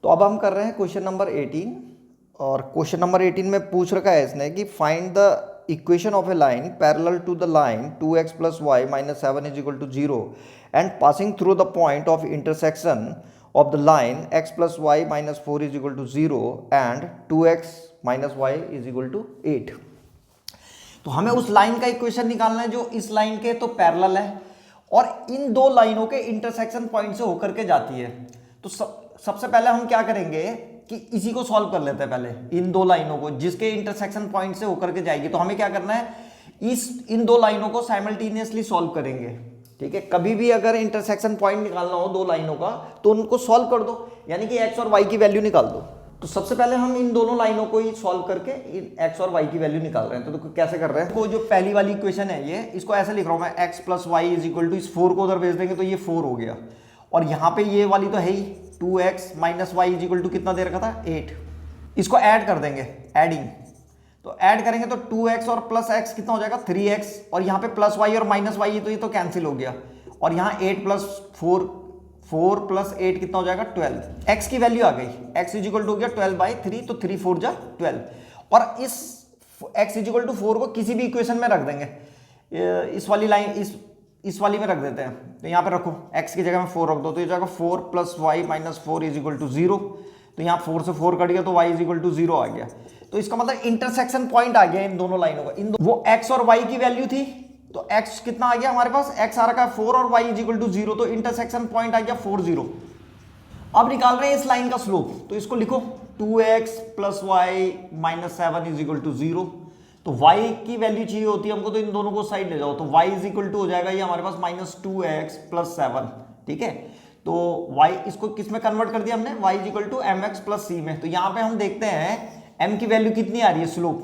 तो अब हम कर रहे हैं क्वेश्चन नंबर 18 और क्वेश्चन नंबर 18 में पूछ रखा है इसने कि find the equation of a line parallel to the line 2x plus Y minus 7 is equal to 0 and passing through the point of intersection of the line x plus Y minus 4 is equal to 0 and 2x minus Y is equal to 8। तो हमें उस line का equation निकालना है जो इस line के तो पैरेलल है और इन दो लाइनों के इंटरसेक्शन पॉइंट से होकर के जाती है। तो सबसे पहले हम क्या करेंगे कि इसी को सॉल्व कर लेते हैं, पहले इन दो लाइनों को जिसके इंटरसेक्शन पॉइंट से होकर के जाएगी। तो हमें क्या करना है, इन दो लाइनों को साइमल्टेनियसली सॉल्व करेंगे। ठीक है, कभी भी अगर इंटरसेक्शन पॉइंट निकालना हो दो लाइनों का तो उनको सॉल्व कर दो, यानी कि एक्स और वाई की वैल्यू निकाल दो। तो सबसे पहले हम इन दोनों लाइनों को ही सॉल्व करके एक्स और वाई की वैल्यू निकाल रहे हैं। तो कैसे कर रहे हैं, वो जो पहली वाली इक्वेशन है ये, इसको ऐसे लिख रहा हूं मैं, X plus Y is equal to, इस 4 को उधर भेज देंगे तो ये 4 हो गया, और यहाँ पे ये वाली तो है ही 2x minus Y is equal to कितना दे रखा था 8। इसको ऐड कर देंगे, एडिंग, तो ऐड करेंगे तो 2x और प्लस x कितना हो जाएगा 3x, और यहाँ पे प्लस वाई और माइनस वाई तो ये तो कैंसिल हो गया, और यहाँ 8 प्लस 4 प्लस 8 कितना हो जाएगा 12। x की वैल्यू आ गई, x इज इक्वल टू हो गया 12/3, तो 3 4 जा 12, और इस x इज इक्वल टू 4 को किसी भी इक्वेशन में रख देंगे, इस वाली लाइन इस वाली में रख देते हैं। तो यहाँ पे रखो, x की जगह में 4 रख दो, तो ये जाएगा 4 plus Y minus 4 is equal to 0। तो यहाँ 4 से 4 कट गया तो y इज इक्वल टू 0 आ गया। तो इसका मतलब इंटरसेक्शन पॉइंट आ गया इन दोनों लाइनों का। वो x और y की वैल्यू थी, तो x कितना आ गया हमारे पास, x आ रखा है 4 और y इज इक्वल टू 0, तो इंटरसेक्शन पॉइंट आ गया 4 0। अब निकाल रहे हैं इस लाइन का स्लोप, तो इसको लिखो 2x plus Y minus 7 is equal to 0। तो y की वैल्यू चाहिए होती है हमको, तो इन दोनों को साइड ले जाओ, तो y इज इक्वल टू हो जाएगा ये हमारे पास माइनस 2x प्लस 7। ठीक है, तो y इसको किस में कन्वर्ट कर दिया हमने, y is equal to m x plus c में। तो यहाँ पे हम देखते हैं m की वैल्यू कितनी आ रही है स्लोप,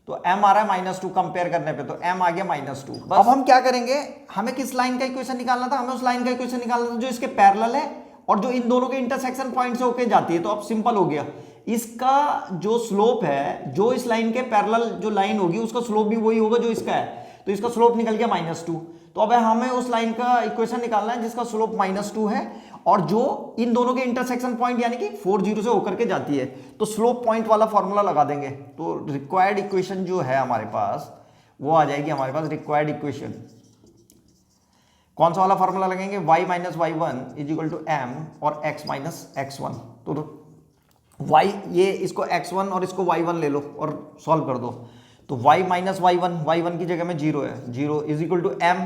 तो m आ रहा है -2 कंपेयर करने पे, तो m आ गया -2। अब हम क्या करेंगे, हमें किस लाइन का इक्वेशन निकालना था, हमें उस लाइन का इक्वेशन निकालना था जो इसके पैरेलल है और जो इन दोनों के इंटरसेक्शन पॉइंट से होके जाती है। तो अब सिंपल हो गया, इसका जो स्लोप है, जो इस लाइन के पैरेलल जो लाइन होगी उसका स्लोप भी वही होगा जो इसका है, तो इसका स्लोप निकल गया -2। तो अब हमें उस लाइन का इक्वेशन निकालना है जिसका स्लोप -2 है और जो इन दोनों के इंटरसेक्शन पॉइंट यानी कि 4 0 से होकर के जाती है। तो स्लोप पॉइंट वाला फॉर्मूला लगा देंगे, तो रिक्वायर्ड इक्वेशन जो है हमारे पास वो आ जाएगी हमारे पास रिक्वायर्ड इक्वेशन। कौन सा वाला फॉर्मूला लगेंगे, y minus y1 is equal to m और x माइनस x1। तो y, ये इसको x1 और इसको y1 ले लो और सॉल्व कर दो, तो y माइनस y1 की जगह में 0 है, 0 इज इक्वल टू m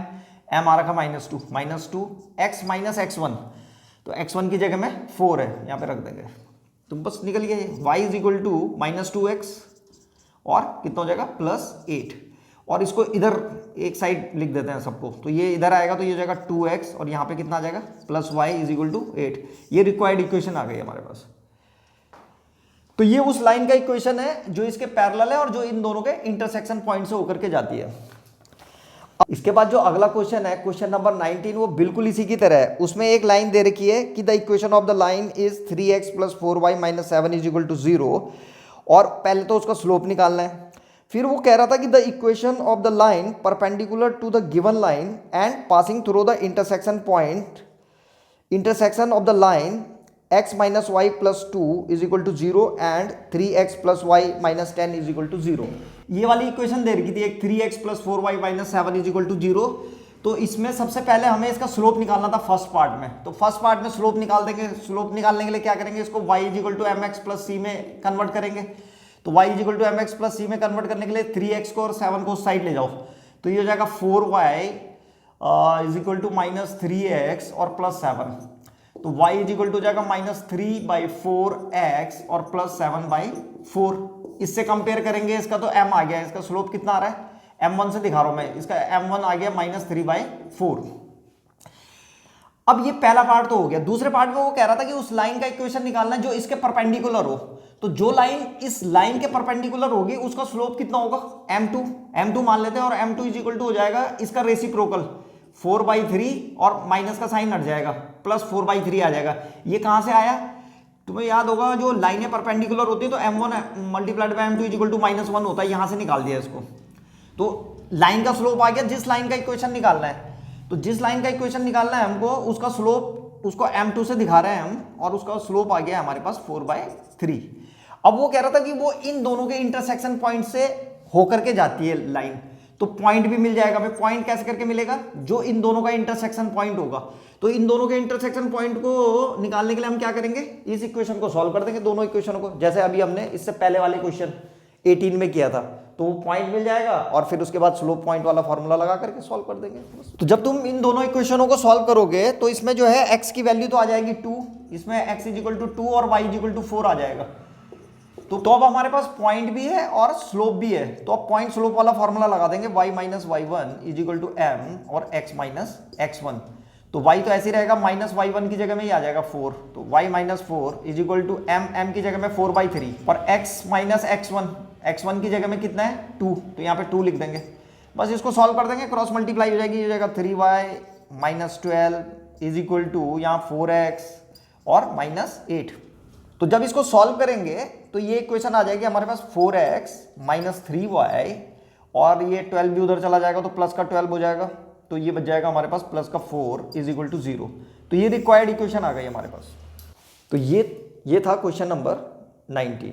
आ रखा -2 x माइनस x1, तो x1 की जगह में 4 है, यहाँ पे रख देंगे, तो बस निकल गया ये y is equal to -2x और कितना हो जाएगा +8, और इसको इधर एक साइड लिख देते हैं सबको, तो ये इधर आएगा तो ये जाएगा 2x और यहाँ पे कितना आ जाएगा +y इज इक्वल टू 8। ये रिक्वायर्ड इक्वेशन आ गई हमारे पास। तो ये उस लाइन का इक्वेशन है जो इसके पैरेलल है और जो इन दोनों के इंटरसेक्शन पॉइंट से होकर के जाती है। इसके बाद जो अगला क्वेश्चन है, क्वेश्चन नंबर 19, वो बिल्कुल इसी की तरह है। उसमें एक लाइन दे रखी है कि the equation of the line is 3x plus 4y minus 7 is equal to 0, और पहले तो उसका स्लोप निकालना है। फिर वो कह रहा था कि the equation of the line perpendicular to the given line and passing through the intersection point, intersection of the line x minus Y plus 2 is equal to 0 and 3x plus Y minus 10 is equal to 0। ये वाली equation दे रखी थी, एक 3x plus 4y minus 7 is equal to 0। तो इसमें सबसे पहले हमें इसका स्लोप निकालना था फर्स्ट पार्ट में, तो फर्स्ट पार्ट में स्लोप निकाल देंगे। स्लोप निकालने के लिए क्या करेंगे, इसको y is equal to m x plus c में कन्वर्ट करेंगे। तो y is equal to m x plus c में कन्वर्ट करने के लिए 3x को और 7 को साइड ले जाओ, तो ये हो जाएगा 4y is equal to -3x और +7, तो y इज इक्वल टू जाएगा -3/4x और +7/4। इससे कंपेयर करेंगे इसका, तो m आ गया, इसका स्लोप कितना आ रहा है, m1 से दिखा रहा हूं मैं, इसका m1 आ गया -3/4। अब ये पहला पार्ट तो हो गया। दूसरे पार्ट में वो कह रहा था कि उस लाइन का इक्वेशन निकालना है जो इसके परपेंडिकुलर हो, तो जो लाइन इस लाइन के परपेंडिकुलर होगी उसका स्लोप कितना होगा, m2 मान लेते हैं, और m2 इज इक्वल टू हो जाएगा इसका रेसिप्रोकल 4/3 और माइनस का साइन हट जाएगा, +4/3 आ जाएगा। ये कहां से आया, तुम्हें याद होगा जो लाइनें परपेंडिकुलर होती है तो m1 multiplied by m2 is equal to -1 होता है, यहां से निकाल दिया इसको। तो लाइन का स्लोप आ गया, जिस लाइन का इक्वेशन निकालना है, तो जिस लाइन का इक्वेशन निकालना है हमको उसका स्लोप उसको m2 से दिखा रहे हैं हम, और उसका स्लोप आ गया हमारे पास 4/3। अब वो कह रहा था कि वो इन दोनों के इंटरसेक्शन पॉइंट से होकर के जाती है लाइन, तो पॉइंट भी मिल जाएगा। पॉइंट कैसे करके मिलेगा, जो इन दोनों का इंटरसेक्शन पॉइंट होगा। तो इन दोनों के इंटरसेक्शन पॉइंट को निकालने के लिए हम क्या करेंगे, इस इक्वेशन को सॉल्व कर देंगे, दोनों इक्वेशनों को, जैसे अभी हमने इससे पहले वाले क्वेश्चन 18 में किया था। तो वो पॉइंट मिल जाएगा और फिर उसके बाद स्लोप पॉइंट वाला फॉर्मूला लगा करके सॉल्व कर देंगे। तो जब तुम इन दोनों इक्वेशनों को सॉल्व करोगे तो इसमें जो है x की वैल्यू तो आ जाएगी 2, इसमें x = 2 और y = 4 आ जाएगा। तो अब हमारे पास पॉइंट भी है और स्लोप भी है, तो अब पॉइंट स्लोप वाला फॉर्मूला लगा देंगे, y - y1 = m और x - x1। तो y तो ऐसे ही रहेगा, -y1 की जगह में ही आ जाएगा 4, तो y - 4 = m की जगह में 4/3, और x - x1 की जगह में कितना है 2, तो यहाँ पे 2 लिख देंगे। बस इसको सॉल्व कर देंगे, क्रॉस मल्टीप्लाई हो जाएगी, ये जाएगा 3y - 12 = यहाँ 4x और -8। तो जब इसको सॉल्व करेंगे तो ये इक्वेशन आ जाएगी हमारे पास 4x - 3y, और ये 12 भी उधर चला जाएगा तो प्लस का 12 हो जाएगा, तो ये बच जाएगा हमारे पास प्लस का 4 = 0। तो ये रिक्वायर्ड इक्वेशन आ गई हमारे पास। तो ये था क्वेश्चन नंबर 19।